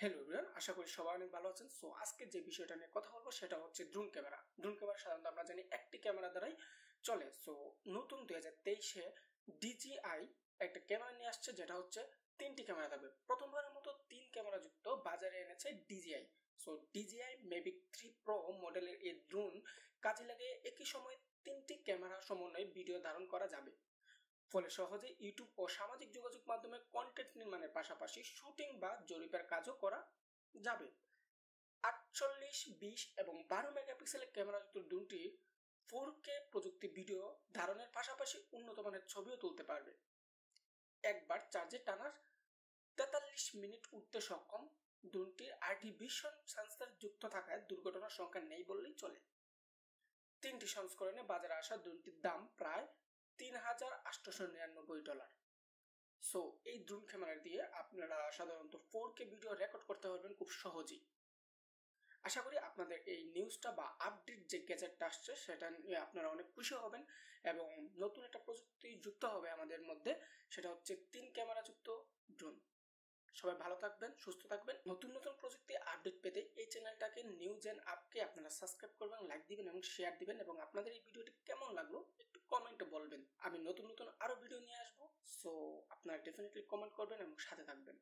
Hello everyone, আশা করি সবাই অনেক ভালো আছেন। সো আজকে যে বিষয়টা নিয়ে কথা বলবো সেটা হচ্ছে ড্রোন ক্যামেরা। ড্রোন ক্যামেরা সাধারণত আমরা জানি একটি ক্যামেরা দ্বারাই চলে। সো নতুন 2023-এ ডিজিআই একটা ক্যামেরা নিয়ে আসছে, যেটা হচ্ছে তিনটি ক্যামেরা থাকবে। প্রথমবারের মতো 3 ক্যামেরা যুক্ত বাজারে এনেছে DJI. So DJI Mavic 3 Pro মডেলের এই ড্রোন কাজে লাগে একই সময়ে 3টি ক্যামেরা সমন্বয়ে ভিডিও ধারণ করা যাবে, ফলে সহজে ইউটিউব ও সামাজিক যোগাযোগ মাধ্যমে কন্টেন্ট নির্মাণের পাশাপাশি শুটিং বা জরিপের কাজও করা যাবে। 48, 20 এবং 12 মেগাপিক্সেলের ক্যামেরাযুক্ত ড্রোনটি 4K প্রযুক্তি ভিডিও ধারণের পাশাপাশি উন্নত মানের ছবিও তুলতে পারবে। একবার চার্জে টানার 43 মিনিট উঠতে সক্ষম। ড্রোনটির আর্টিভিশন সেন্সর যুক্ত থাকায় দুর্ঘটনার সংখ্যা নেই বললেই চলে। 3টি সংস্করণে বাজারে আসা ড্রোনটির দাম প্রায় $3,899। সো এই ড্রোন ক্যামেরা দিয়ে আপনারা সাধারণত 4K ভিডিও রেকর্ড করতে পারবেন খুব সহজেই। আশা করি আপনাদের এই নিউজটা বা আপডেট যে গ্যাজেটটা আসছে সেটা নিয়ে আপনারা অনেক খুশি হবেন এবং নতুন একটা প্রযুক্তি যুক্ত হবে আমাদের মধ্যে, সেটা হচ্ছে 3 ক্যামেরা যুক্ত ড্রোন। সবাই ভালো থাকবেন, সুস্থ থাকবেন। নতুন নতুন প্রযুক্তি আপডেট পেতে এই চ্যানেলটাকে নিউজ এন্ড আপকে আপনারা সাবস্ক্রাইব করবেন, লাইক দিবেন এবং শেয়ার দিবেন, এবং আপনাদের এই ভিডিওটি কেমন লাগলো একটু কমেন্টে বলবেন। আমি নতুন নতুন আরো ভিডিও নিয়ে আসবো, সো আপনারা ডেফিনেটলি কমেন্ট করবেন এবং সাথে থাকবেন।